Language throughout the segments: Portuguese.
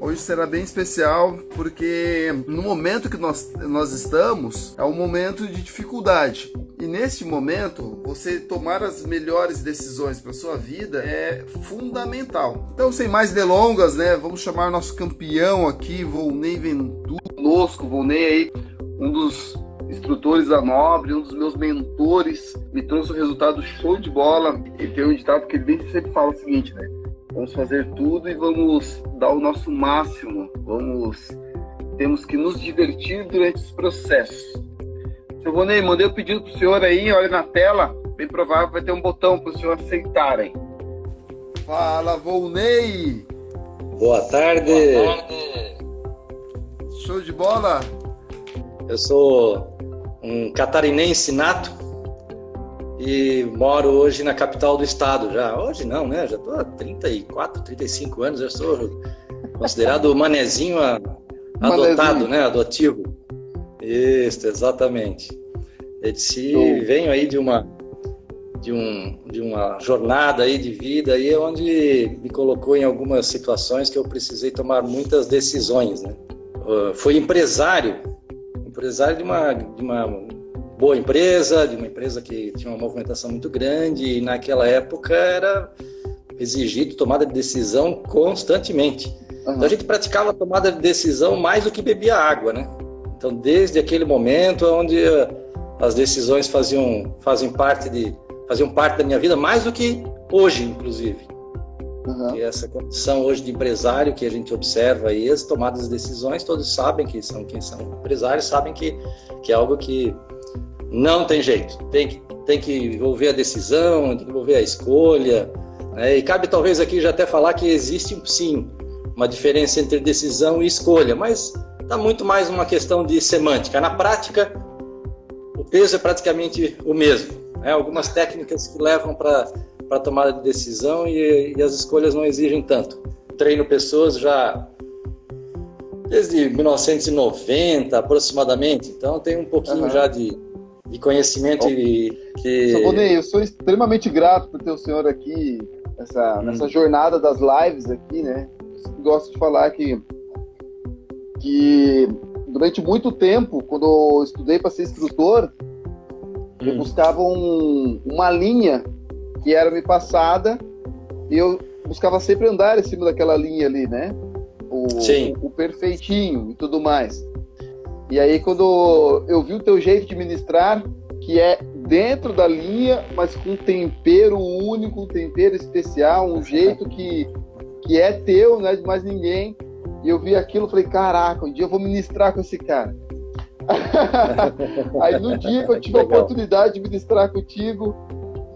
Hoje será bem especial porque no momento que nós estamos é um momento de dificuldade. E neste momento, você tomar as melhores decisões para sua vida é fundamental. Então, sem mais delongas, né, vamos chamar nosso campeão aqui, Volney Ventura, conosco. Volney aí, um dos instrutores da Nobre, um dos meus mentores, me trouxe um resultado show de bola. E tem um ditado que ele sempre fala o seguinte, né? Vamos fazer tudo e vamos dar o nosso máximo. Temos que nos divertir durante esse processo. Seu Volney, mandei o pedido pro senhor aí, olha na tela, bem provável vai ter um botão para o senhor aceitar aí. Fala, Volney! Boa tarde! Boa tarde! Show de bola! Eu sou um catarinense nato e moro hoje na capital do estado. Já hoje não, né? Já estou há 34, 35 anos, já sou considerado manezinho adotado, né? Adotivo. Isso, exatamente. Venho aí de uma jornada aí de vida aí onde me colocou em algumas situações que eu precisei tomar muitas decisões, né? Fui empresário de uma boa empresa, de uma empresa que tinha uma movimentação muito grande, e naquela época era exigido tomada de decisão constantemente. Uhum. Então a gente praticava a tomada de decisão mais do que bebia água, né? Então desde aquele momento onde as decisões faziam parte da minha vida, mais do que hoje, inclusive. Uhum. E essa condição hoje de empresário que a gente observa aí, as tomadas de decisões, todos sabem quem são empresários, sabem que é algo que não tem jeito, tem que envolver a decisão, tem que envolver a escolha, né? E cabe talvez aqui já até falar que existe sim uma diferença entre decisão e escolha, mas está muito mais uma questão de semântica. Na prática, o peso é praticamente o mesmo, né? Algumas técnicas que levam para a tomada de decisão e as escolhas não exigem tanto. Treino pessoas já desde 1990 aproximadamente, então tem um pouquinho já de conhecimento. Seu Volney, eu sou extremamente grato por ter o senhor aqui nessa jornada das lives aqui, né? Eu gosto de falar que durante muito tempo, quando eu estudei para ser instrutor, eu buscava uma linha que era me passada e eu buscava sempre andar em cima daquela linha ali, né? O perfeitinho e tudo mais. E aí quando eu vi o teu jeito de ministrar, que é dentro da linha, mas com um tempero único, um tempero especial, um jeito que é teu, não é de mais ninguém, e eu vi aquilo e falei, caraca, um dia eu vou ministrar com esse cara. Aí no dia que eu tive a oportunidade de ministrar contigo,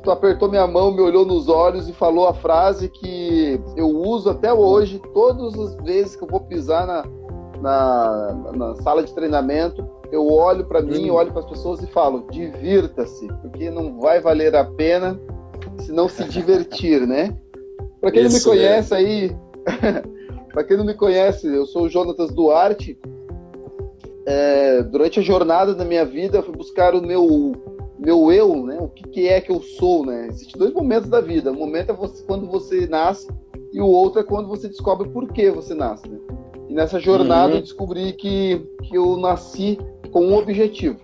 tu apertou minha mão, me olhou nos olhos e falou a frase que eu uso até hoje, todas as vezes que eu vou pisar na sala de treinamento, eu olho para mim, olho para as pessoas e falo, divirta-se, porque não vai valer a pena se não se divertir, né? Para quem não me conhece aí, para quem não me conhece, eu sou o Jonatas Duarte. Durante a jornada da minha vida, eu fui buscar o meu eu, né? O que é que eu sou, né? Existem dois momentos da vida. Um momento é quando você nasce e o outro é quando você descobre por que você nasce, né? E nessa jornada eu descobri que eu nasci com um objetivo: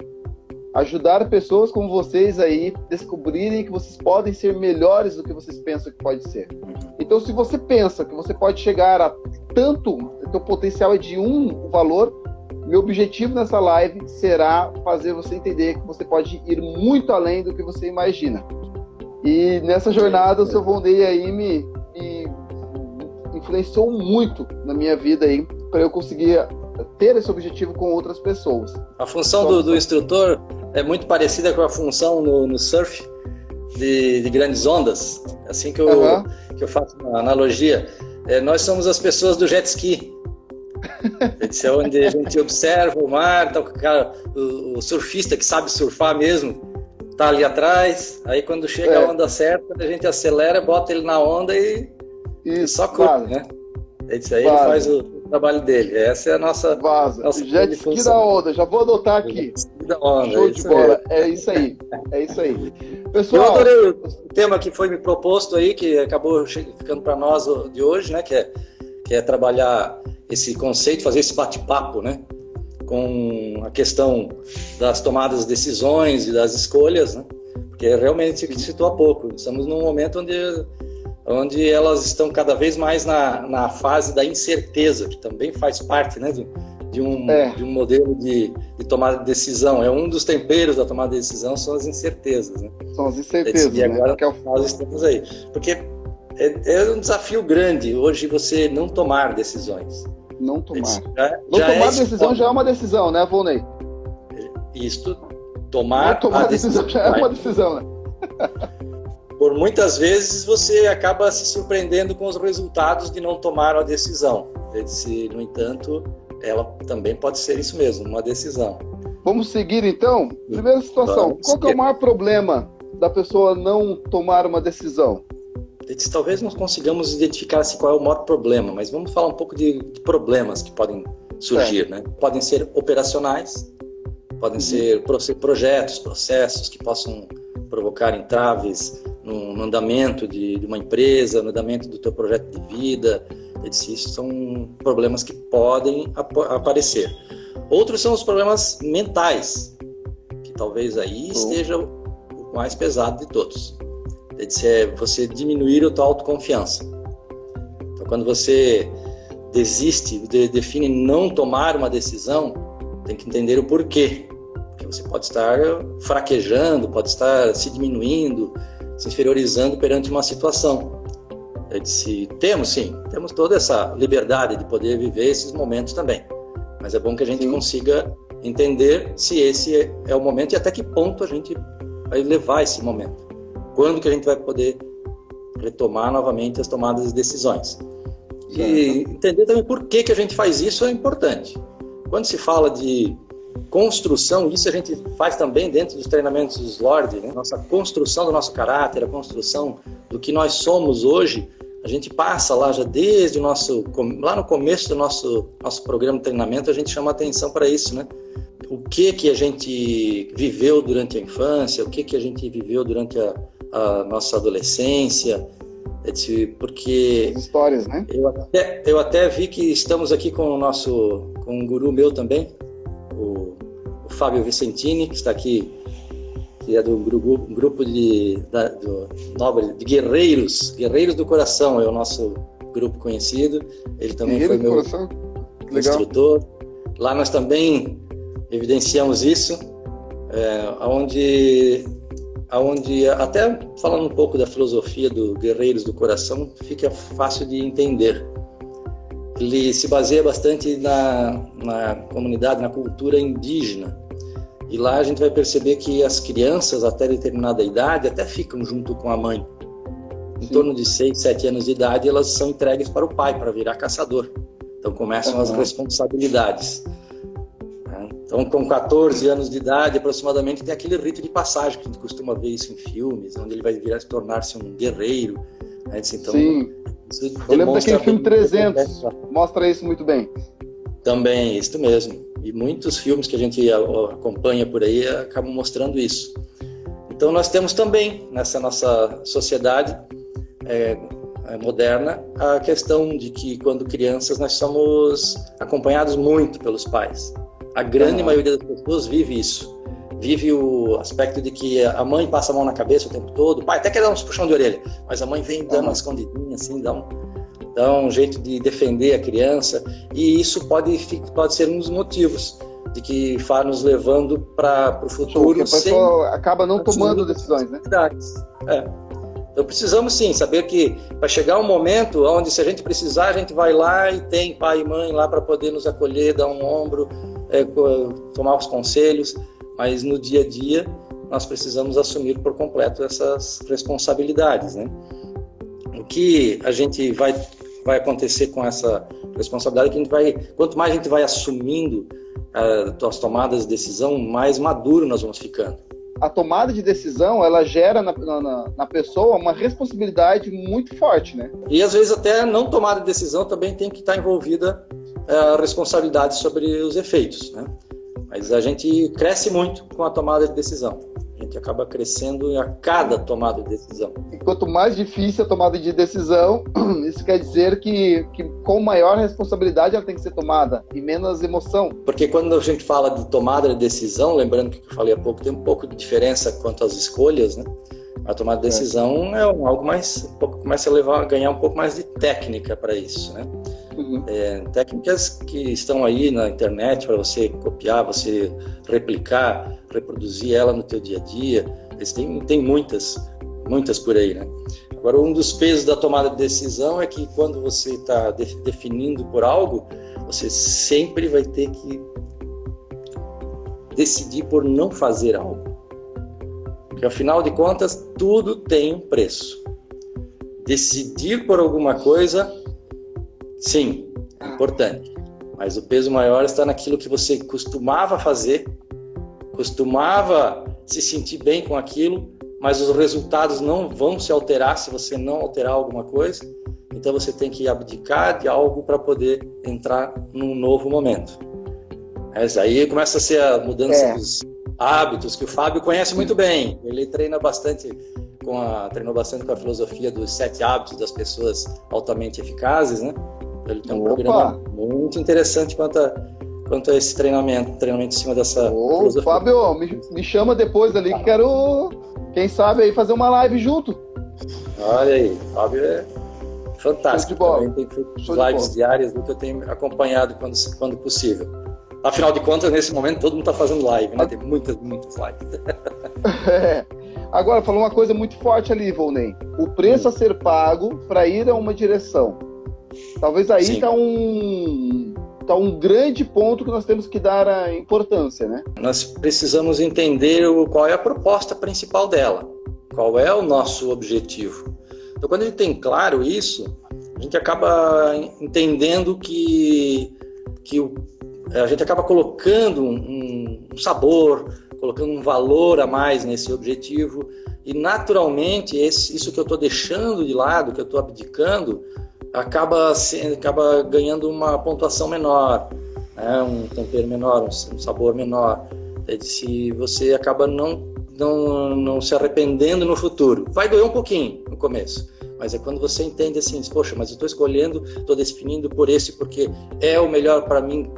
ajudar pessoas como vocês aí descobrirem que vocês podem ser melhores do que vocês pensam que pode ser. Então, se você pensa que você pode chegar a tanto, o teu potencial é de um valor, meu objetivo nessa live será fazer você entender que você pode ir muito além do que você imagina. E nessa jornada, o seu Volney aí me influenciou muito na minha vida aí, para eu conseguir ter esse objetivo com outras pessoas. A função do instrutor é muito parecida com a função no surf de grandes ondas, assim que eu faço uma analogia. Nós somos as pessoas do jet ski. Esse é onde a gente observa o mar, tá, o surfista que sabe surfar mesmo tá ali atrás, aí quando chega a onda certa, a gente acelera, bota ele na onda e só curte, né? Isso aí ele faz o trabalho dele. Essa é a nossa jet ski da onda, já vou adotar aqui. Da onda, show de bola. É isso aí. Pessoal, eu adorei o tema que foi me proposto aí, que acabou ficando para nós de hoje, né? Que é trabalhar esse conceito, fazer esse bate-papo, né? Com a questão das tomadas de decisões e das escolhas, né? Porque realmente, você citou há pouco, estamos num momento onde elas estão cada vez mais na fase da incerteza, que também faz parte, né, de um modelo de tomada de decisão. É um dos temperos da tomada de decisão, são as incertezas, né? São as incertezas, e agora, né? Que é o... nós estamos aí. Porque é um desafio grande hoje você não tomar decisões. Não tomar. Não tomar decisão já é uma decisão, né, Volney? Isto, tomar a decisão já é uma decisão, né? Por muitas vezes você acaba se surpreendendo com os resultados de não tomar a decisão. No entanto, ela também pode ser isso mesmo, uma decisão. Vamos seguir então? Primeira situação, qual que é o maior problema da pessoa não tomar uma decisão? Talvez não consigamos identificar qual é o maior problema, mas vamos falar um pouco de problemas que podem surgir, né? Podem ser operacionais, podem ser projetos, processos que possam provocar entraves no andamento de uma empresa, no andamento do teu projeto de vida. Isso são problemas que podem aparecer. Outros são os problemas mentais, que talvez aí esteja o mais pesado de todos. É você diminuir a tua autoconfiança. Então, quando você desiste, define não tomar uma decisão, tem que entender o porquê. Porque você pode estar fraquejando, pode estar se diminuindo, se inferiorizando perante uma situação. Temos toda essa liberdade de poder viver esses momentos também. Mas é bom que a gente consiga entender se esse é o momento e até que ponto a gente vai levar esse momento. Quando que a gente vai poder retomar novamente as tomadas de decisões. E entender também por que a gente faz isso é importante. Quando se fala de construção, isso a gente faz também dentro dos treinamentos dos Lorde, né? Nossa construção do nosso caráter, a construção do que nós somos hoje, a gente passa lá já desde lá no começo do nosso programa de treinamento, a gente chama atenção para isso, né? O que a gente viveu durante a infância, o que a gente viveu durante a nossa adolescência, porque as histórias, né? Eu até vi que estamos aqui com um guru meu também, o Fábio Vicentini, que está aqui, que é do grupo de guerreiros do coração, é o nosso grupo conhecido. Ele também foi meu instrutor. Lá nós também evidenciamos isso, onde até falando um pouco da filosofia do Guerreiros do Coração, fica fácil de entender. Ele se baseia bastante na comunidade, na cultura indígena. E lá a gente vai perceber que as crianças, até determinada idade, até ficam junto com a mãe. Em torno de 6, 7 anos de idade, elas são entregues para o pai, para virar caçador. Então começam as responsabilidades. Então, com 14 anos de idade, aproximadamente, tem aquele rito de passagem, que a gente costuma ver isso em filmes, onde ele vai virar tornar-se um guerreiro. Né? Então, sim. Eu lembro daquele filme 300, mostra isso muito bem. Também, isso mesmo. E muitos filmes que a gente acompanha por aí acabam mostrando isso. Então, nós temos também, nessa nossa sociedade moderna, a questão de que, quando crianças, nós somos acompanhados muito pelos pais. A grande maioria das pessoas vive isso. Vive o aspecto de que a mãe passa a mão na cabeça o tempo todo, o pai até quer dar uns puxão de orelha, mas a mãe vem dando uma escondidinha, assim, dá um jeito de defender a criança, e isso pode ser um dos motivos de que vai nos levando para o futuro. A pessoa acaba não tomando decisões, né? Então precisamos sim saber que vai chegar um momento onde, se a gente precisar, a gente vai lá e tem pai e mãe lá para poder nos acolher, dar um ombro, tomar os conselhos, mas no dia a dia nós precisamos assumir por completo essas responsabilidades, né? O que a gente vai acontecer com essa responsabilidade é que quanto mais a gente vai assumindo as tomadas de decisão, mais maduro nós vamos ficando. A tomada de decisão, ela gera na pessoa uma responsabilidade muito forte, né? E às vezes até não tomada de decisão também tem que estar envolvida a responsabilidade sobre os efeitos, né? Mas a gente cresce muito com a tomada de decisão. A gente acaba crescendo a cada tomada de decisão. E quanto mais difícil a tomada de decisão, isso quer dizer que com maior responsabilidade ela tem que ser tomada e menos emoção. Porque quando a gente fala de tomada de decisão, lembrando que eu falei há pouco, tem um pouco de diferença quanto às escolhas, né? A tomada de decisão é algo mais, começa a ganhar um pouco mais de técnica para isso, né? Uhum. Técnicas que estão aí na internet para você copiar, você replicar, reproduzir ela no teu dia a dia. Tem muitas por aí, né? Agora, um dos pesos da tomada de decisão é que quando você está definindo por algo, você sempre vai ter que decidir por não fazer algo. Porque, afinal de contas, tudo tem um preço. Decidir por alguma coisa, sim, é importante. Mas o peso maior está naquilo que você costumava fazer, costumava se sentir bem com aquilo, mas os resultados não vão se alterar se você não alterar alguma coisa. Então você tem que abdicar de algo para poder entrar num novo momento. Mas aí começa a ser a mudança dos hábitos, que o Fábio conhece muito bem. Ele treinou bastante com a filosofia dos 7 hábitos das pessoas altamente eficazes, né? Ele tem um programa muito interessante quanto a esse treinamento em cima dessa filosofia. Fábio, me chama depois ali que quero, quem sabe, aí fazer uma live junto. Olha aí, Fábio é fantástico. Também tem feito lives diárias que eu tenho acompanhado quando possível. Afinal de contas, nesse momento, todo mundo está fazendo live, né? Tem muitas lives. Agora, falou uma coisa muito forte ali, Volney. O preço a ser pago para ir a uma direção. Talvez aí está um grande ponto que nós temos que dar a importância, né? Nós precisamos entender qual é a proposta principal dela, qual é o nosso objetivo. Então, quando a gente tem claro isso, a gente acaba entendendo que a gente acaba colocando um sabor, colocando um valor a mais nesse objetivo, e naturalmente isso que eu estou deixando de lado, que eu estou abdicando, acaba ganhando uma pontuação menor, né? Um tempero menor, um sabor menor. Se você acaba não se arrependendo no futuro. Vai doer um pouquinho no começo, mas é quando você entende assim, poxa, mas eu estou escolhendo, estou definindo por esse porque é o melhor para mim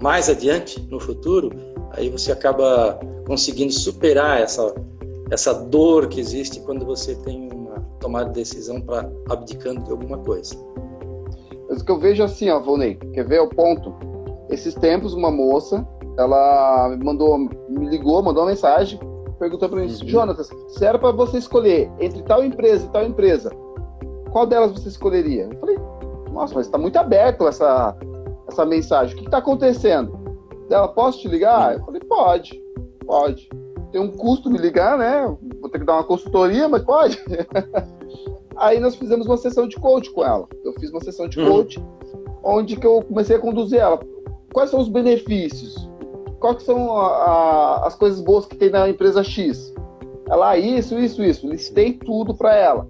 mais adiante, no futuro, aí você acaba conseguindo superar essa dor que existe quando você tem uma tomada de decisão para abdicando de alguma coisa. Mas o que eu vejo assim, Volney, quer ver o ponto? Esses tempos, uma moça, ela me ligou, mandou uma mensagem, perguntou para mim, Jonatas, se era para você escolher entre tal empresa e tal empresa, qual delas você escolheria? Eu falei, nossa, mas está muito aberto essa mensagem. O que está acontecendo? Ela, posso te ligar? Eu falei, pode. Tem um custo me ligar, né? Vou ter que dar uma consultoria, mas pode. Aí nós fizemos uma sessão de coach com ela. Eu fiz uma sessão de coach, onde que eu comecei a conduzir ela. Quais são os benefícios? Quais são as coisas boas que tem na empresa X? Ela, isso. Listei tudo para ela.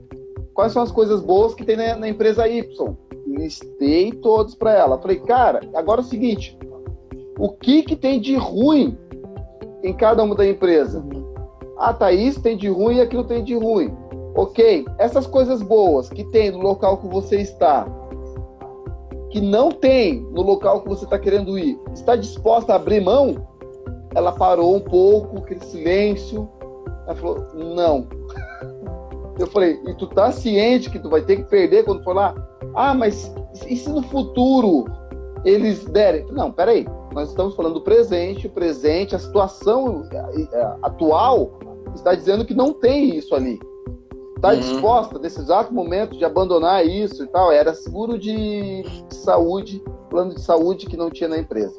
Quais são as coisas boas que tem na empresa Y? Listei todos para ela. Falei, cara, agora é o seguinte, o que tem de ruim em cada uma da empresa? Tá, isso tem de ruim e aquilo tem de ruim. Ok, essas coisas boas que tem no local que você está, que não tem no local que você está querendo ir, está disposta a abrir mão? Ela parou um pouco, aquele silêncio. Ela falou, não. Eu falei, e tu tá ciente que tu vai ter que perder quando for lá? Mas e se no futuro eles derem? Não, peraí, nós estamos falando do presente, a situação atual está dizendo que não tem isso ali. Está disposta, nesse exato momento, de abandonar isso e tal? Era seguro de saúde, plano de saúde que não tinha na empresa.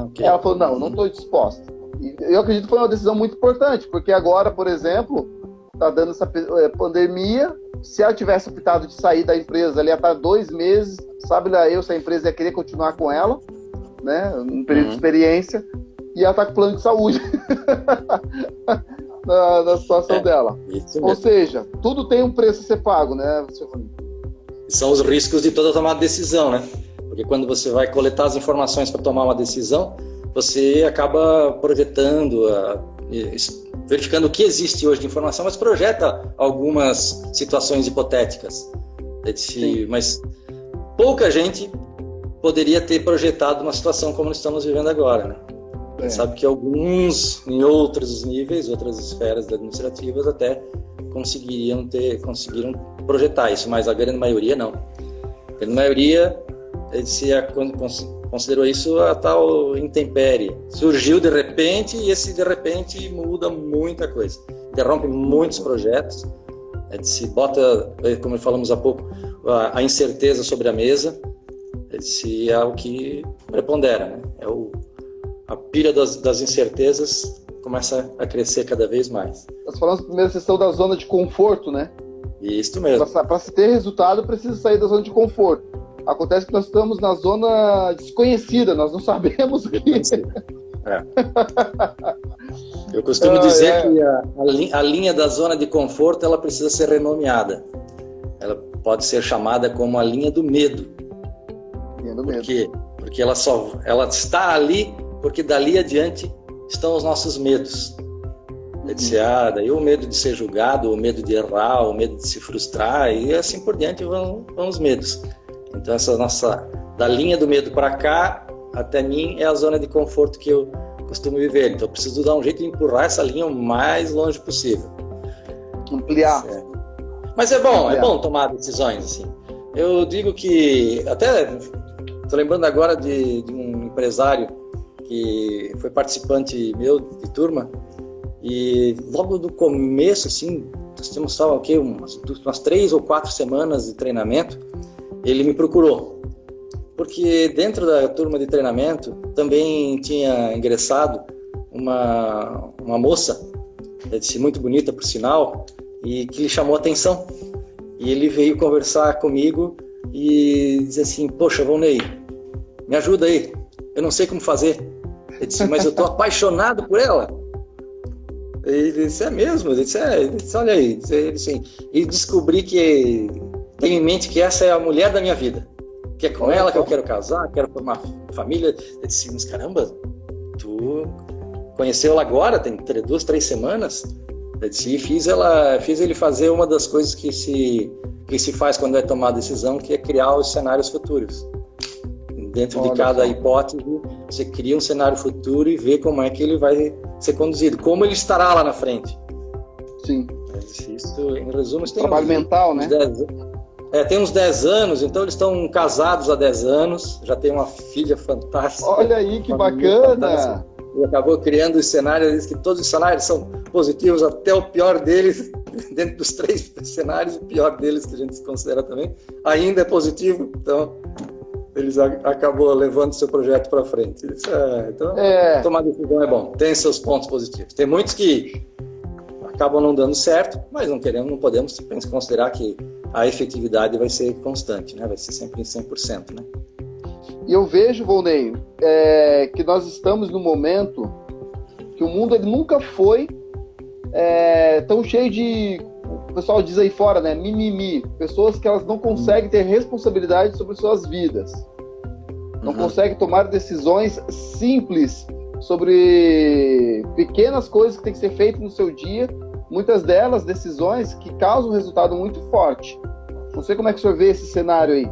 Okay. Ela falou, não estou disposta. E eu acredito que foi uma decisão muito importante, porque agora, por exemplo, está dando essa pandemia. Se ela tivesse optado de sair da empresa, ela ia estar 2 meses, sabe lá se a empresa ia querer continuar com ela, né, num período de experiência, e ela está com plano de saúde na situação dela. Ou seja, tudo tem um preço a ser pago, né, seu Fábio? São os riscos de toda tomada de decisão, né? Porque quando você vai coletar as informações para tomar uma decisão, você acaba projetando, verificando o que existe hoje de informação, mas projeta algumas situações hipotéticas. Mas pouca gente poderia ter projetado uma situação como nós estamos vivendo agora, né? Sabe que alguns, em outros níveis, outras esferas administrativas, até conseguiram projetar isso, mas a grande maioria não. A grande maioria considerou isso a tal intempérie. Surgiu de repente e esse de repente muda muita coisa. Interrompe muitos projetos. Se bota, como falamos há pouco, a incerteza sobre a mesa. É o que prepondera, né? A pilha das incertezas começa a crescer cada vez mais. Nós falamos na primeira sessão da zona de conforto, né? Isso mesmo. Para se ter resultado, precisa sair da zona de conforto. Acontece que nós estamos na zona desconhecida, nós não sabemos o que é. Eu costumo dizer que a linha da zona de conforto ela precisa ser renomeada. Ela pode ser chamada como a linha do medo. Por quê? Porque ela está ali porque dali adiante estão os nossos medos. Daí o medo de ser julgado, o medo de errar, o medo de se frustrar e assim por diante vão os medos. Então essa da linha do medo para cá, até mim, é a zona de conforto que eu costumo viver. Então eu preciso dar um jeito de empurrar essa linha o mais longe possível. Ampliar. Mas é bom tomar decisões, assim. Eu digo que, até estou lembrando agora de um empresário que foi participante meu de turma, e logo no começo, assim, nós tínhamos umas 3 ou 4 semanas de treinamento, ele me procurou, porque dentro da turma de treinamento também tinha ingressado uma moça, muito bonita por sinal, e que lhe chamou a atenção, e ele veio conversar comigo e dizer assim: poxa, Volney, me ajuda aí, eu não sei como fazer. Ele disse: mas eu estou apaixonado por ela. Ele disse: é mesmo? Ele disse: olha aí. Ele disse, e descobri que tenho em mente que essa é a mulher da minha vida, que é com ela que eu quero casar, quero formar família. Ele disse: mas caramba, tu conheceu ela agora, tem 2, 3 semanas? Eu disse: fiz ele fazer uma das coisas que se faz quando é tomar decisão, que é criar os cenários futuros. Dentro de cada hipótese, você cria um cenário futuro e vê como é que ele vai ser conduzido, como ele estará lá na frente. Sim. Isso, em resumo, tem trabalho mental, né? Tem uns 10 anos, então eles estão casados há 10 anos, já tem uma filha fantástica. Olha aí, que bacana! E acabou criando os cenários, diz que todos os cenários são positivos, até o pior deles, dentro dos 3 cenários, o pior deles que a gente considera também, ainda é positivo, então eles acabou levando seu projeto para frente. Tomar decisão é bom, tem seus pontos positivos. Tem muitos que acabam não dando certo, mas não podemos considerar que a efetividade vai ser constante, né? Vai ser sempre em 100%, né? E eu vejo, Volney, que nós estamos num momento que o mundo ele nunca foi tão cheio de, o pessoal diz aí fora, né, mimimi, pessoas que elas não conseguem ter responsabilidade sobre suas vidas, não conseguem tomar decisões simples sobre pequenas coisas que tem que ser feitas no seu dia, muitas delas decisões que causam um resultado muito forte. Não sei como é que o senhor vê esse cenário aí.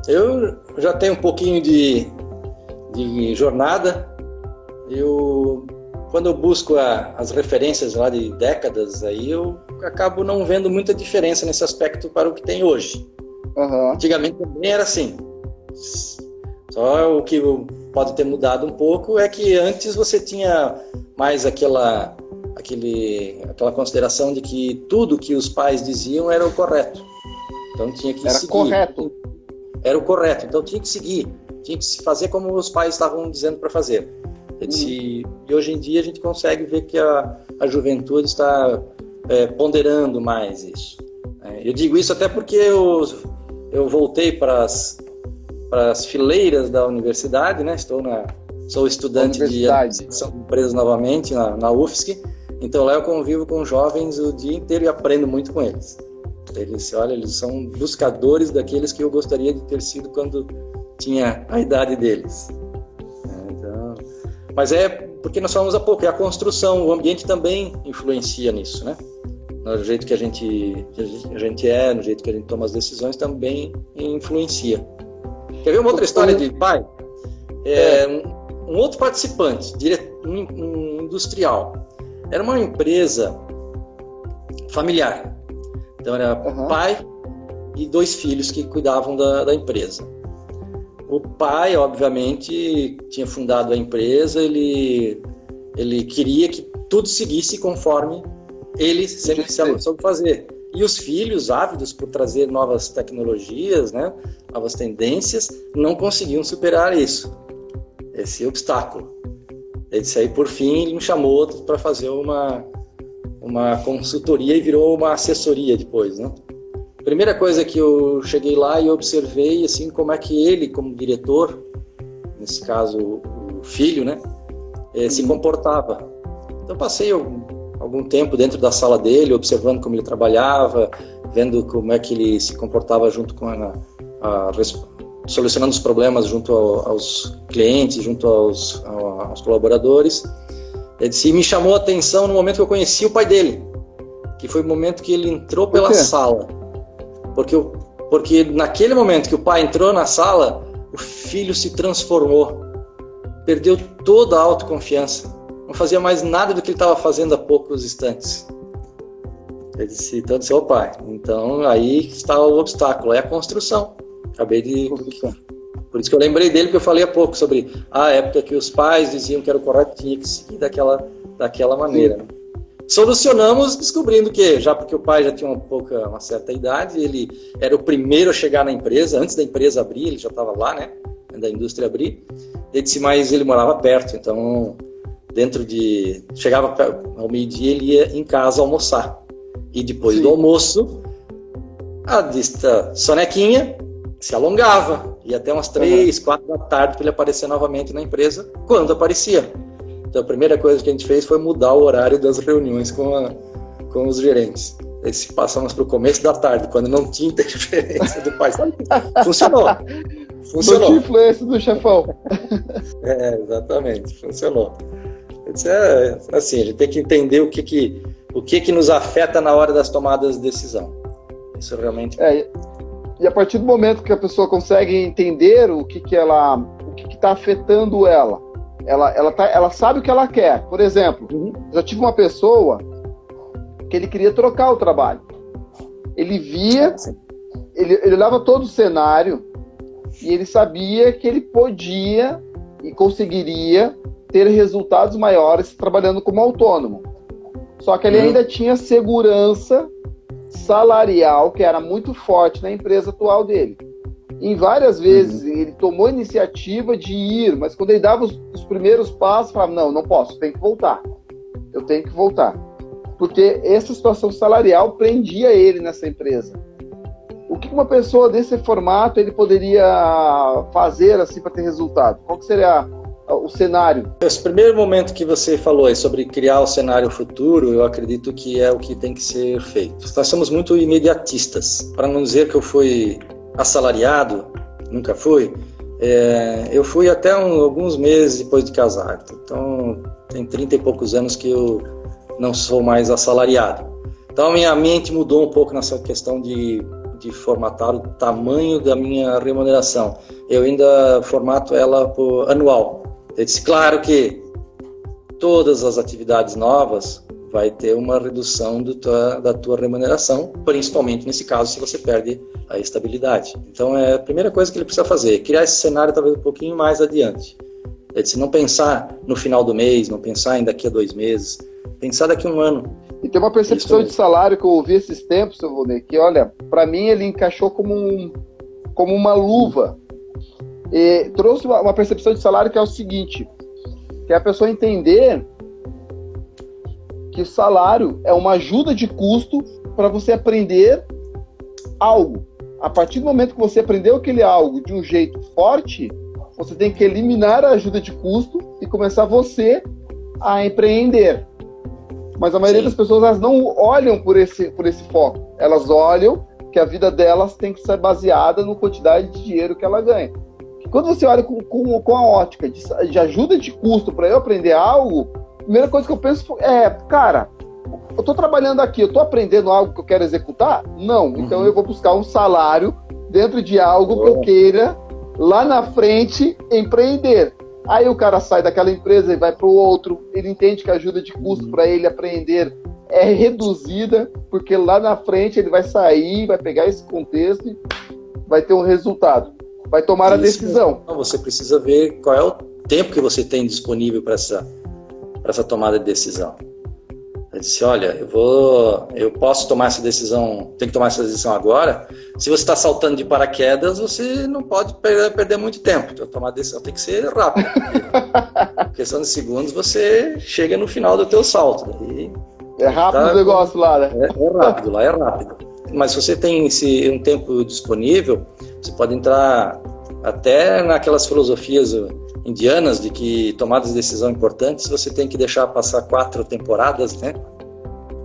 Eu já tenho um pouquinho de jornada. Quando eu busco as referências lá de décadas, aí eu acabo não vendo muita diferença nesse aspecto para o que tem hoje. Antigamente também era assim. Só o que pode ter mudado um pouco é que antes você tinha mais aquela consideração de que tudo que os pais diziam era o correto. Então tinha que seguir. Correto. Era o correto, então tinha que seguir, tinha que se fazer como os pais estavam dizendo para fazer. E hoje em dia a gente consegue ver que a juventude está ponderando mais isso. Eu digo isso até porque eu voltei para as fileiras da universidade, né? Sou estudante de administração de empresas novamente na UFSC, então lá eu convivo com jovens o dia inteiro e aprendo muito com eles. Eles são buscadores daqueles que eu gostaria de ter sido quando tinha a idade deles. Então, mas porque nós falamos há pouco, é a construção, o ambiente também influencia nisso, né? No jeito que a gente é, no jeito que a gente toma as decisões, também influencia. Quer ver uma outra história de pai? Um outro participante, um industrial. Era uma empresa familiar. Então era pai e 2 filhos que cuidavam da empresa. O pai, obviamente, tinha fundado a empresa, ele queria que tudo seguisse conforme ele sempre soube fazer. E os filhos, ávidos por trazer novas tecnologias, né, novas tendências, não conseguiam superar esse obstáculo. Ele disse aí, por fim, ele me chamou para fazer uma consultoria e virou uma assessoria depois, né? Primeira coisa que eu cheguei lá e observei, assim, como é que ele, como diretor, nesse caso o filho, né, se comportava. Então passei algum tempo dentro da sala dele, observando como ele trabalhava, vendo como é que ele se comportava junto com solucionando os problemas junto aos clientes, junto aos colaboradores. Ele disse, me chamou a atenção no momento que eu conheci o pai dele, que foi o momento que ele entrou pela sala. Porque naquele momento que o pai entrou na sala, o filho se transformou, perdeu toda a autoconfiança, não fazia mais nada do que ele estava fazendo há poucos instantes. Ele disse, então, pai, então aí está o obstáculo, é a construção. Por isso que eu lembrei dele, porque eu falei há pouco sobre a época que os pais diziam que era o correto, tinha que seguir daquela maneira. Né? Solucionamos descobrindo que, já porque o pai já tinha uma certa idade, ele era o primeiro a chegar na empresa, antes da empresa abrir, ele já estava lá, né, da indústria abrir. Ele disse, mas ele morava perto, então chegava ao meio-dia, ele ia em casa almoçar. E depois do almoço, a dita sonequinha se alongava, ia até umas 3, 4 da tarde para ele aparecer novamente na empresa, quando aparecia. Então a primeira coisa que a gente fez foi mudar o horário das reuniões com os gerentes. Aí passamos para o começo da tarde, quando não tinha interferência do pai. Funcionou. Não tinha influência do chefão. Exatamente, funcionou. Assim, a gente tem que entender o que nos afeta na hora das tomadas de decisão. Isso realmente... E a partir do momento que a pessoa consegue entender o que está afetando ela, ela sabe o que ela quer. Por exemplo, já tive uma pessoa que ele queria trocar o trabalho. Ele via, ele olhava todo o cenário e ele sabia que ele podia e conseguiria ter resultados maiores trabalhando como autônomo. Só que ele ainda tinha segurança salarial, que era muito forte na empresa atual dele. Em várias vezes ele tomou a iniciativa de ir, mas quando ele dava os primeiros passos, falava, não posso, eu tenho que voltar. Porque essa situação salarial prendia ele nessa empresa. O que uma pessoa desse formato ele poderia fazer assim para ter resultado? Qual que seria o cenário? Esse primeiro momento que você falou aí sobre criar o cenário futuro, eu acredito que é o que tem que ser feito. Nós somos muito imediatistas. Para não dizer que eu fui assalariado, nunca fui, eu fui até alguns meses depois de casar. Então, tem 30 e poucos anos que eu não sou mais assalariado. Então, minha mente mudou um pouco nessa questão de formatar o tamanho da minha remuneração. Eu ainda formato ela por anual. Eu disse, claro que todas as atividades novas vai ter uma redução da tua remuneração, principalmente nesse caso se você perde a estabilidade. Então, a primeira coisa que ele precisa fazer é criar esse cenário talvez um pouquinho mais adiante. Eu disse, não pensar no final do mês, não pensar em daqui a 2 meses, pensar daqui a 1 ano. E tem uma percepção de salário que eu ouvi esses tempos, seu Volney, que, olha, para mim ele encaixou como uma luva. E trouxe uma percepção de salário que é o seguinte, que é a pessoa entender que o salário é uma ajuda de custo para você aprender algo. A partir do momento que você aprendeu aquele algo de um jeito forte, você tem que eliminar a ajuda de custo e começar você a empreender. Mas a maioria das pessoas elas não olham por esse foco. Elas olham que a vida delas tem que ser baseada na quantidade de dinheiro que ela ganha. quando você olha com a ótica de ajuda de custo para eu aprender algo, a primeira coisa que eu penso é, cara, eu estou trabalhando aqui, eu estou aprendendo algo que eu quero executar? Não. Então eu vou buscar um salário dentro de algo que eu queira, lá na frente, empreender. Aí o cara sai daquela empresa e vai para o outro, ele entende que a ajuda de custo para ele aprender é reduzida, porque lá na frente ele vai sair, vai pegar esse contexto e vai ter um resultado. Vai tomar a decisão. Você precisa ver qual é o tempo que você tem disponível para essa tomada de decisão. Eu disse, olha, eu posso tomar essa decisão, tem que tomar essa decisão agora. Se você está saltando de paraquedas, você não pode perder muito tempo. Então, tomar a decisão tem que ser rápido. Em questão de segundos, você chega no final do teu salto. Daí, é rápido o negócio lá, né? É rápido, lá é rápido. Mas se você tem um tempo disponível, você pode entrar até naquelas filosofias indianas de que tomadas de decisão importantes você tem que deixar passar 4 temporadas, né?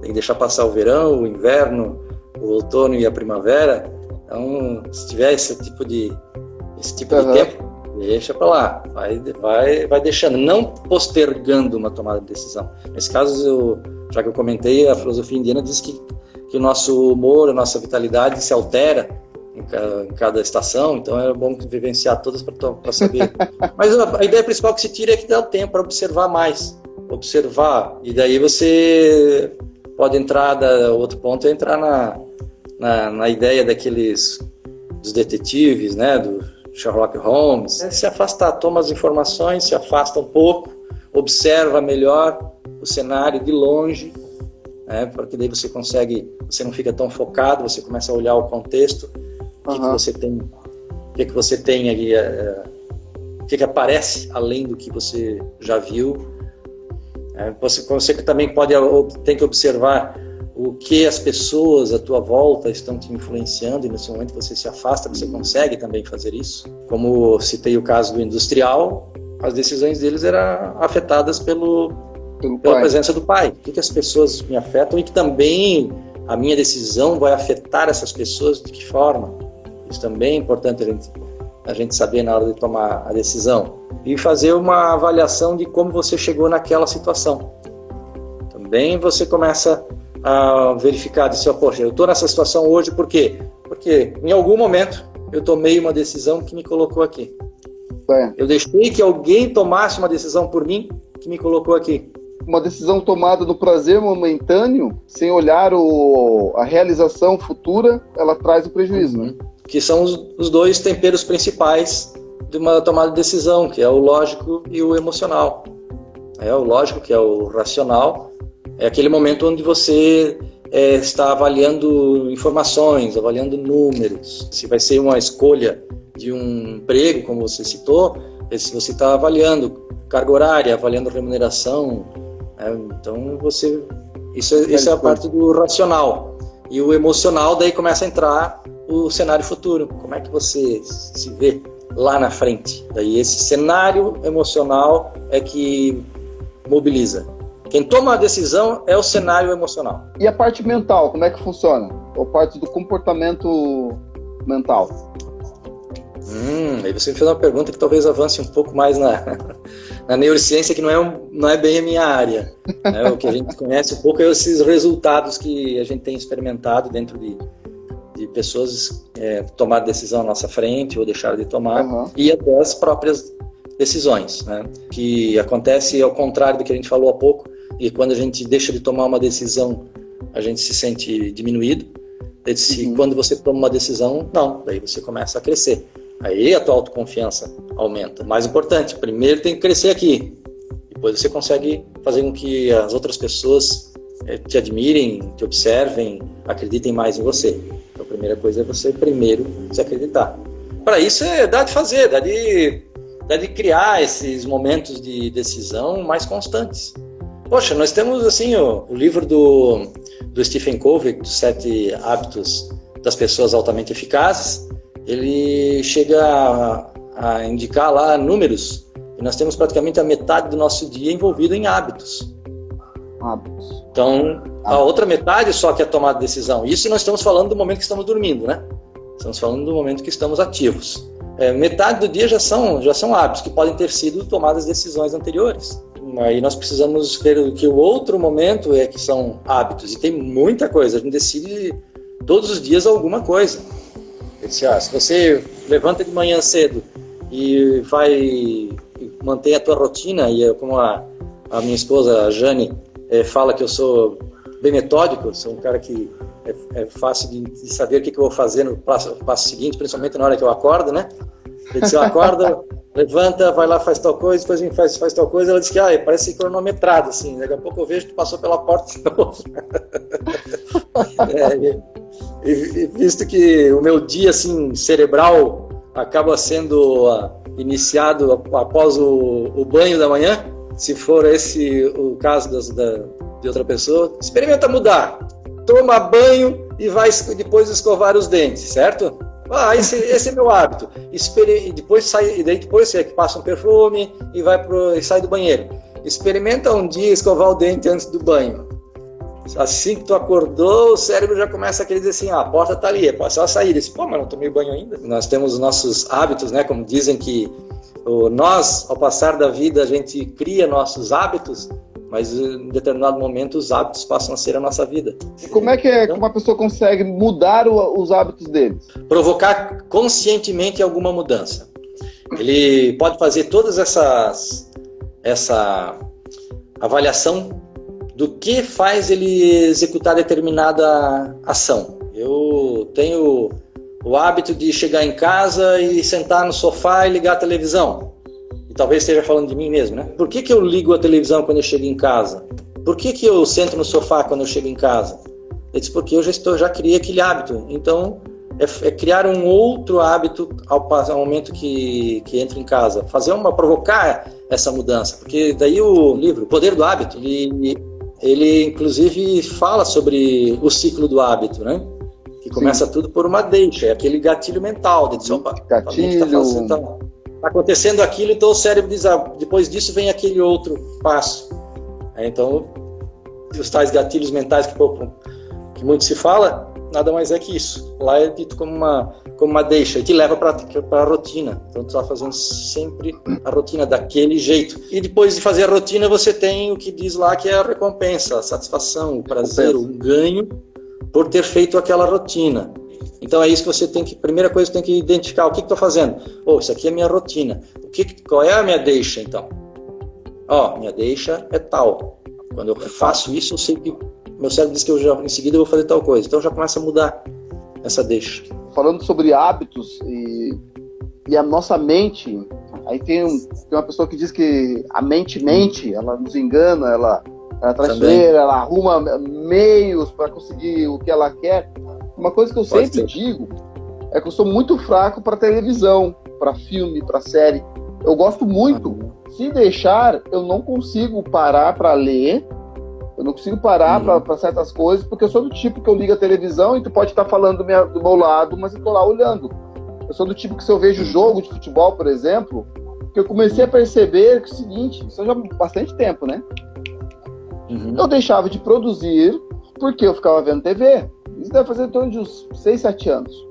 Tem que deixar passar o verão, o inverno, o outono e a primavera. Então, se tiver esse tipo de tempo, deixa para lá, vai deixando, não postergando uma tomada de decisão. Nesse caso, já que eu comentei, a filosofia indiana diz que o nosso humor, a nossa vitalidade se altera em cada estação, então é bom vivenciar todas para saber. Mas a ideia principal que se tira é que dá o tempo para observar mais, e daí você pode entrar, outro ponto é entrar na ideia dos detetives, né, do Sherlock Holmes, se afastar, toma as informações, se afasta um pouco, observa melhor o cenário de longe, porque daí você não fica tão focado, você começa a olhar o contexto, o que você tem ali, o que aparece além do que você já viu. Você também tem que observar o que as pessoas à tua volta estão te influenciando, e nesse momento que você se afasta, você consegue também fazer isso. Como citei o caso do industrial, as decisões deles eram afetadas pela presença do pai. O que as pessoas me afetam e que também a minha decisão vai afetar essas pessoas de que forma. Isso também é importante a gente saber na hora de tomar a decisão. E fazer uma avaliação de como você chegou naquela situação. Também você começa a verificar, poxa, eu estou nessa situação hoje por quê? Porque em algum momento eu tomei uma decisão que me colocou aqui. Eu deixei que alguém tomasse uma decisão por mim que me colocou aqui. Uma decisão tomada no prazer momentâneo, sem olhar a realização futura, ela traz o prejuízo, né? Que são os 2 temperos principais de uma tomada de decisão, que é o lógico e o emocional. O lógico, que é o racional, é aquele momento onde você está avaliando informações, avaliando números. Se vai ser uma escolha de um emprego, como você citou, se você está avaliando carga horária, avaliando remuneração, então isso é a parte do racional. E o emocional, daí começa a entrar o cenário futuro. Como é que você se vê lá na frente? Daí esse cenário emocional é que mobiliza. Quem toma a decisão é o cenário emocional. E a parte mental, como é que funciona? A parte do comportamento mental. Aí você me fez uma pergunta que talvez avance um pouco mais na neurociência, que não é bem a minha área. O que a gente conhece um pouco é esses resultados que a gente tem experimentado dentro de pessoas tomar decisão à nossa frente ou deixar de tomar, e até as próprias decisões, né? Que acontece ao contrário do que a gente falou há pouco, e quando a gente deixa de tomar uma decisão, a gente se sente diminuído. Quando você toma uma decisão, não, daí você começa a crescer. Aí a tua autoconfiança aumenta. Mais importante, primeiro tem que crescer aqui. Depois você consegue fazer com que as outras pessoas te admirem, te observem, acreditem mais em você. Então a primeira coisa é você primeiro se acreditar. Para isso dá de fazer, dá de criar esses momentos de decisão mais constantes. Poxa, nós temos assim o livro do Stephen Covey, dos 7 hábitos das pessoas altamente eficazes. Ele chega a indicar lá números, e nós temos praticamente a metade do nosso dia envolvido em hábitos. Então, a outra metade só que é tomar decisão. Isso nós estamos falando do momento que estamos dormindo, né? Estamos falando do momento que estamos ativos. metade do dia já são hábitos que podem ter sido tomadas decisões anteriores. Aí nós precisamos ver que o outro momento é que são hábitos, e tem muita coisa, a gente decide todos os dias alguma coisa. Se você levanta de manhã cedo e vai manter a tua rotina, e como a minha esposa, a Jane, fala que eu sou bem metódico, sou um cara que é fácil de saber o que eu vou fazer no passo seguinte, principalmente na hora que eu acordo, né? Se eu acordo, levanta, vai lá, faz tal coisa, depois faz tal coisa, ela diz que parece cronometrado, assim, daqui a pouco eu vejo que tu passou pela porta de novo. E visto que o meu dia, assim, cerebral acaba sendo iniciado após o banho da manhã, se for esse o caso de outra pessoa, experimenta mudar. Toma banho e vai depois escovar os dentes, certo? Esse é meu hábito. E depois você passa um perfume e sai do banheiro. Experimenta um dia escovar o dente antes do banho. Assim que tu acordou, o cérebro já começa a querer dizer assim, a porta tá ali, é só sair. Diz, mas não tomei banho ainda. Nós temos os nossos hábitos, né? Como dizem que nós, ao passar da vida, a gente cria nossos hábitos, mas em determinado momento os hábitos passam a ser a nossa vida. E como é que uma pessoa consegue mudar os hábitos deles? Provocar conscientemente alguma mudança. Ele pode fazer todas essa avaliação do que faz ele executar determinada ação. Eu tenho o hábito de chegar em casa e sentar no sofá e ligar a televisão. E talvez esteja falando de mim mesmo, né? Por que eu ligo a televisão quando eu chego em casa? Por que eu sento no sofá quando eu chego em casa? Ele disse, porque eu já criei aquele hábito. Então, é criar um outro hábito ao momento que entra em casa. Provocar essa mudança. Porque daí o livro, O Poder do Hábito, ele inclusive fala sobre o ciclo do hábito, né? Que começa tudo por uma deixa, é aquele gatilho mental. De dizer, gatilho. Tá acontecendo aquilo, então o cérebro diz, depois disso vem aquele outro passo. Então, os tais gatilhos mentais que muito se fala, nada mais é que isso. Lá é dito como uma deixa, e te leva para a rotina. Então, tu está fazendo sempre a rotina daquele jeito. E depois de fazer a rotina, você tem o que diz lá que é a recompensa, a satisfação, o prazer, o ganho por ter feito aquela rotina. Então é isso que você tem que, primeira coisa, tem que identificar o que estou fazendo. Isso aqui é a minha rotina. Qual é a minha deixa, então? Minha deixa é tal. Quando eu faço isso, eu sei que meu cérebro diz que em seguida eu vou fazer tal coisa. Então já começa a mudar essa deixa. Falando sobre hábitos e a nossa mente, aí tem uma pessoa que diz que a mente, ela nos engana, ela traiçoeira, ela arruma meios para conseguir o que ela quer. Uma coisa que eu sempre digo é que eu sou muito fraco para televisão, para filme, para série. Eu gosto muito. Se deixar, eu não consigo parar para ler, eu não consigo parar para certas coisas, porque eu sou do tipo que eu ligo a televisão e tu pode estar falando do meu lado, mas eu tô lá olhando. Eu sou do tipo que se eu vejo jogo de futebol, por exemplo, que eu comecei a perceber que é o seguinte, isso já há bastante tempo, né? Eu deixava de produzir porque eu ficava vendo TV. Isso deve fazer em torno de uns 6, 7 anos.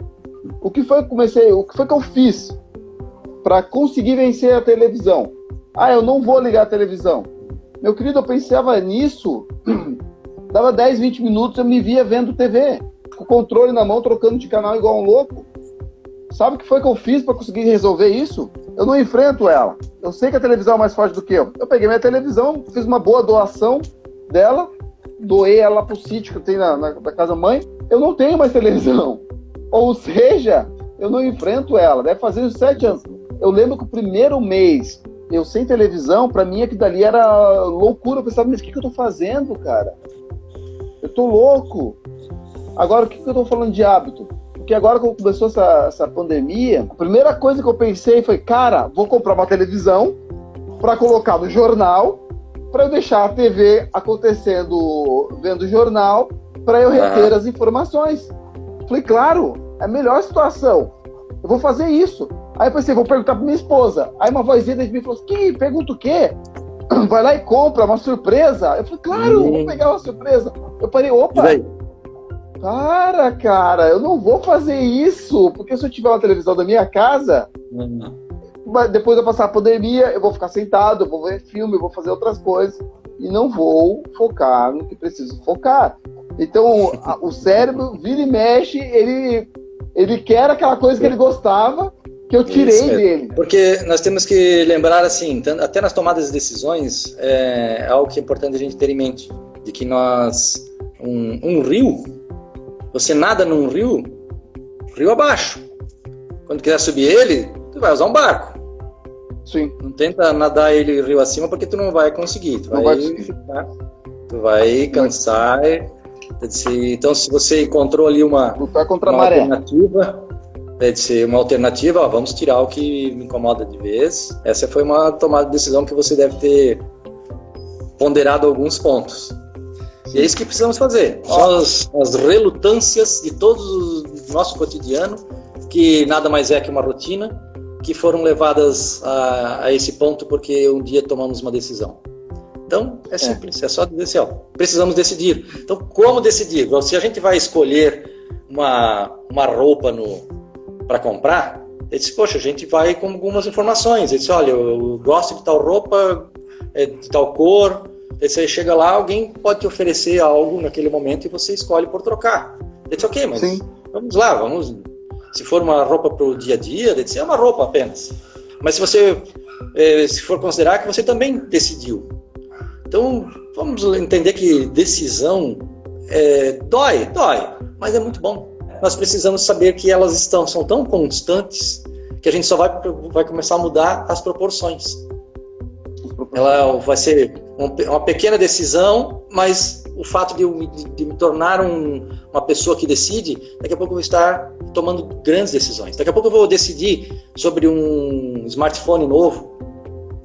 O que foi que eu fiz para conseguir vencer a televisão? Eu não vou ligar a televisão. Meu querido, eu pensava nisso, dava 10, 20 minutos, eu me via vendo TV, com o controle na mão, trocando de canal igual um louco. Sabe o que foi que eu fiz para conseguir resolver isso? Eu não enfrento ela. Eu sei que a televisão é mais forte do que eu. Eu peguei minha televisão, fiz uma boa doação dela, doei ela pro sítio que eu tenho na casa mãe. Eu não tenho mais televisão. Ou seja, eu não enfrento ela. Deve fazer uns 7 anos. Eu lembro que o primeiro mês, eu sem televisão, pra mim aquilo dali era loucura. Eu pensava, mas o que eu tô fazendo, cara? Eu tô louco. Agora, o que eu tô falando de hábito? Porque agora que começou essa pandemia, a primeira coisa que eu pensei foi, cara, vou comprar uma televisão pra colocar no jornal, pra eu deixar a TV acontecendo, vendo o jornal, para eu reter as informações. Falei, claro, é a melhor situação. Eu vou fazer isso. Aí eu pensei, vou perguntar para minha esposa. Aí uma vozinha de mim falou assim, que pergunta o quê? Vai lá e compra, uma surpresa. Eu falei, claro, vou pegar uma surpresa. Eu parei, opa, cara, eu não vou fazer isso, porque se eu tiver uma televisão da minha casa, Depois eu passar a pandemia, eu vou ficar sentado, eu vou ver filme, eu vou fazer outras coisas e não vou focar no que preciso focar. Então, o cérebro vira e mexe, ele quer aquela coisa que ele gostava, que eu tirei dele. Porque nós temos que lembrar, assim, até nas tomadas de decisões, é algo que é importante a gente ter em mente, de que um rio, você nada num rio abaixo. Quando quiser subir ele, tu vai usar um barco. Sim. Não tenta nadar ele rio acima, porque tu não vai conseguir. Tu vai cansar. Então, se você encontrou ali uma alternativa, deve ser uma alternativa, vamos tirar o que me incomoda de vez. Essa foi uma tomada de decisão que você deve ter ponderado alguns pontos. E é isso que precisamos fazer. São as relutâncias de todos o nosso cotidiano, que nada mais é que uma rotina, que foram levadas a esse ponto porque um dia tomamos uma decisão. Então, é simples, é só dizer assim, precisamos decidir. Então, como decidir? Se a gente vai escolher uma roupa para comprar, ele disse, poxa, a gente vai com algumas informações. Ele disse, olha, eu gosto de tal roupa, de tal cor. Aí chega lá, alguém pode te oferecer algo naquele momento e você escolhe por trocar. Ele disse, ok, mas vamos lá, se for uma roupa para o dia a dia, ele disse, é uma roupa apenas. Mas se for considerar que você também decidiu. Então, vamos entender que decisão dói, mas é muito bom. Nós precisamos saber que elas são tão constantes que a gente só vai começar a mudar as proporções. Ela vai ser uma pequena decisão, mas o fato de me tornar uma pessoa que decide, daqui a pouco eu vou estar tomando grandes decisões. Daqui a pouco eu vou decidir sobre um smartphone novo.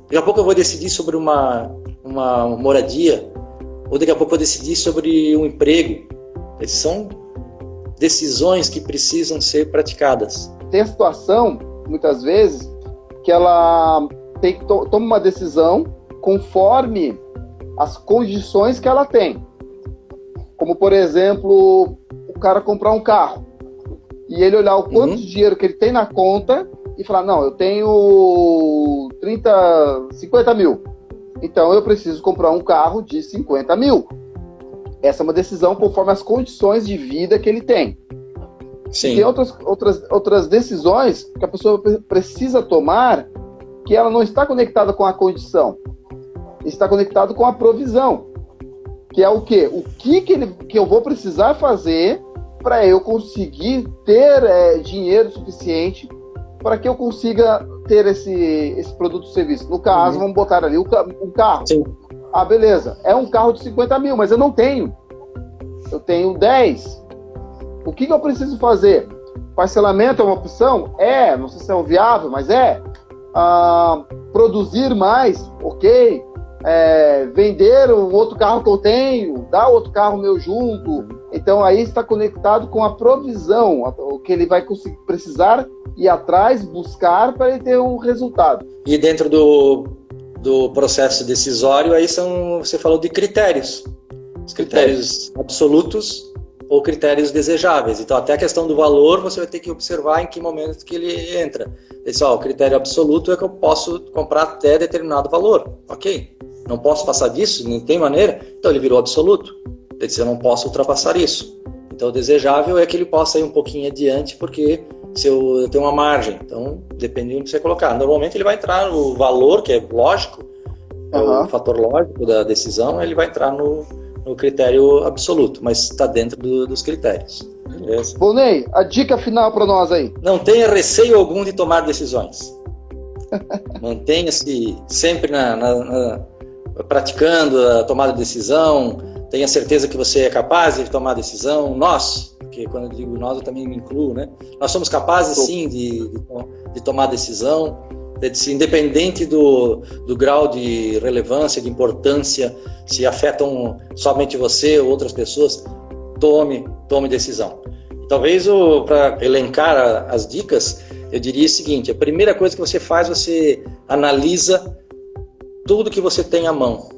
Daqui a pouco eu vou decidir sobre uma moradia. Ou daqui a pouco eu vou decidir sobre um emprego. Essas são decisões que precisam ser praticadas. Tem a situação, muitas vezes, que ela toma uma decisão conforme as condições que ela tem. Como, por exemplo, o cara comprar um carro e ele olhar o quanto de dinheiro que ele tem na conta e falar, não, eu tenho 50 mil. Então eu preciso comprar um carro de 50 mil. Essa é uma decisão conforme as condições de vida que ele tem. Sim. E tem outras decisões que a pessoa precisa tomar que ela não está conectada com a condição. Está conectado com a provisão. Que é o quê? O que eu vou precisar fazer para eu conseguir ter dinheiro suficiente para que eu consiga ter esse produto ou serviço. No caso, vamos botar ali um carro. Sim. Ah, beleza. É um carro de 50 mil, mas eu não tenho. Eu tenho 10. O que eu preciso fazer? Parcelamento é uma opção? Não sei se é viável, mas produzir mais? Ok. Vender o outro carro que eu tenho, dar outro carro meu junto. Então aí está conectado com a provisão, o que ele vai precisar ir atrás, buscar para ele ter um resultado. E dentro do processo decisório, aí você falou de critérios. Os critérios absolutos ou critérios desejáveis. Então até a questão do valor você vai ter que observar em que momento que ele entra. O critério absoluto é que eu posso comprar até determinado valor. Ok? Não posso passar disso, não tem maneira, então ele virou absoluto. Ele disse, eu não posso ultrapassar isso. Então o desejável é que ele possa ir um pouquinho adiante, porque se eu tenho uma margem, então depende de onde você colocar. Normalmente ele vai entrar no valor, que é lógico, é o fator lógico da decisão, ele vai entrar no critério absoluto, mas está dentro dos critérios. Beleza? Volney, a dica final para nós aí. Não tenha receio algum de tomar decisões. Mantenha-se sempre praticando a tomada de decisão, tenha certeza que você é capaz de tomar a decisão. Nós, porque quando eu digo nós, eu também me incluo, né? Nós somos capazes, sim, de tomar decisão, independente do grau de relevância, de importância, se afetam somente você ou outras pessoas, tome decisão. Talvez, para elencar as dicas, eu diria o seguinte: a primeira coisa que você faz, você analisa tudo que você tem à mão,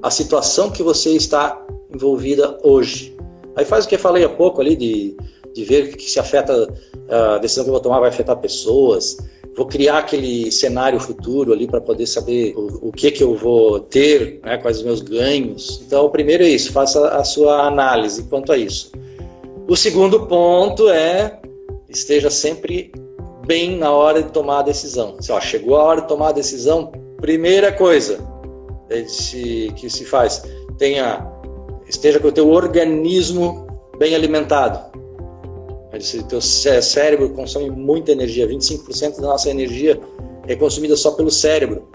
a situação que você está envolvida hoje. Aí faz o que eu falei há pouco ali, de de ver que se afeta, a decisão que eu vou tomar vai afetar pessoas. Vou criar aquele cenário futuro ali para poder saber o que eu vou ter, né, quais os meus ganhos. Então, o primeiro é isso, faça a sua análise quanto a isso. O segundo ponto é, esteja sempre bem na hora de tomar a decisão. Chegou a hora de tomar a decisão, primeira coisa que se faz, esteja com o teu organismo bem alimentado. O teu cérebro consome muita energia, 25% da nossa energia é consumida só pelo cérebro.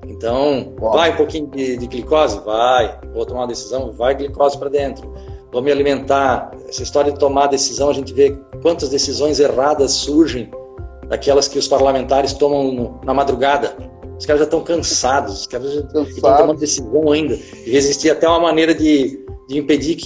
Então, vai um pouquinho de glicose? Vai. Vou tomar uma decisão? Vai glicose para dentro. Vou me alimentar. Essa história de tomar decisão, a gente vê quantas decisões erradas surgem daquelas que os parlamentares tomam na madrugada. Os caras já estão cansados, os caras já estão tomando decisão ainda. Devia existir até uma maneira de impedir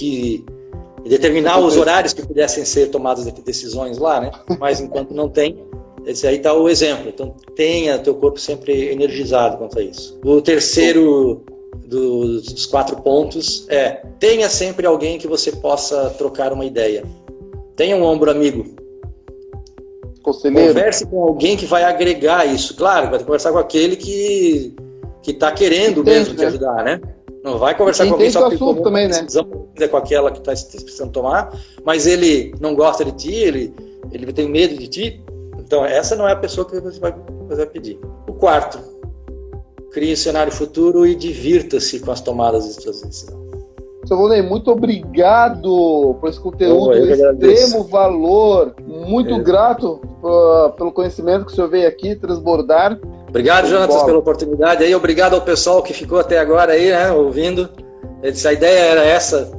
e determinar os horários que pudessem ser tomadas decisões lá, né? Mas enquanto não tem, esse aí está o exemplo. Então tenha teu corpo sempre energizado quanto a isso. O terceiro dos 4 pontos é: tenha sempre alguém que você possa trocar uma ideia. Tenha um ombro amigo. Conselheiro. Converse com alguém que vai agregar isso. Claro, vai conversar com aquele que está querendo mesmo te ajudar, né? Não vai conversar com alguém só porque tomou uma decisão com aquela que está precisando tomar, mas ele não gosta de ti, ele tem medo de ti. Então, essa não é a pessoa que você vai pedir. O quarto, crie um cenário futuro e divirta-se com as tomadas de suas decisões. Seu Volney, muito obrigado por esse conteúdo de extremo valor. Muito grato pelo conhecimento que o senhor veio aqui transbordar. Obrigado, Jonatas, pela oportunidade aí. Obrigado ao pessoal que ficou até agora aí, né, ouvindo. A ideia era essa,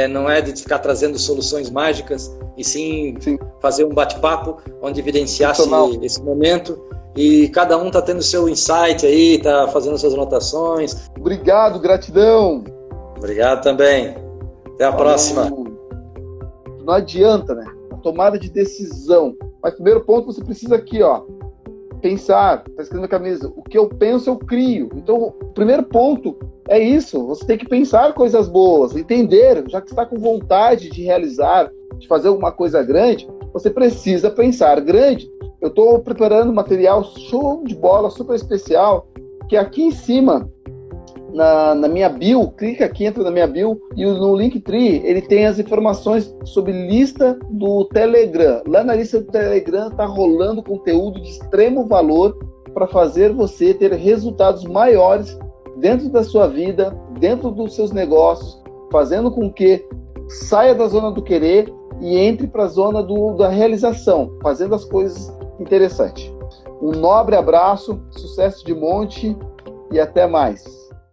não é de ficar trazendo soluções mágicas, e sim fazer um bate-papo onde evidenciasse esse momento. E cada um está tendo seu insight aí, está fazendo suas anotações. Obrigado, gratidão. Obrigado também. Até a próxima. Não adianta, né? A tomada de decisão. Mas primeiro ponto, você precisa aqui, pensar, tá escrito na camisa, o que eu penso, eu crio. Então, o primeiro ponto é isso, você tem que pensar coisas boas, entender, já que está com vontade de realizar, de fazer alguma coisa grande, você precisa pensar grande. Eu estou preparando um material show de bola, super especial, que aqui em cima, na minha bio, clica aqui, entra na minha bio, e no Linktree, ele tem as informações sobre lista do Telegram. Lá na lista do Telegram está rolando conteúdo de extremo valor para fazer você ter resultados maiores dentro da sua vida, dentro dos seus negócios, fazendo com que saia da zona do querer e entre para a zona da realização, fazendo as coisas interessantes. Um nobre abraço, sucesso de monte e até mais.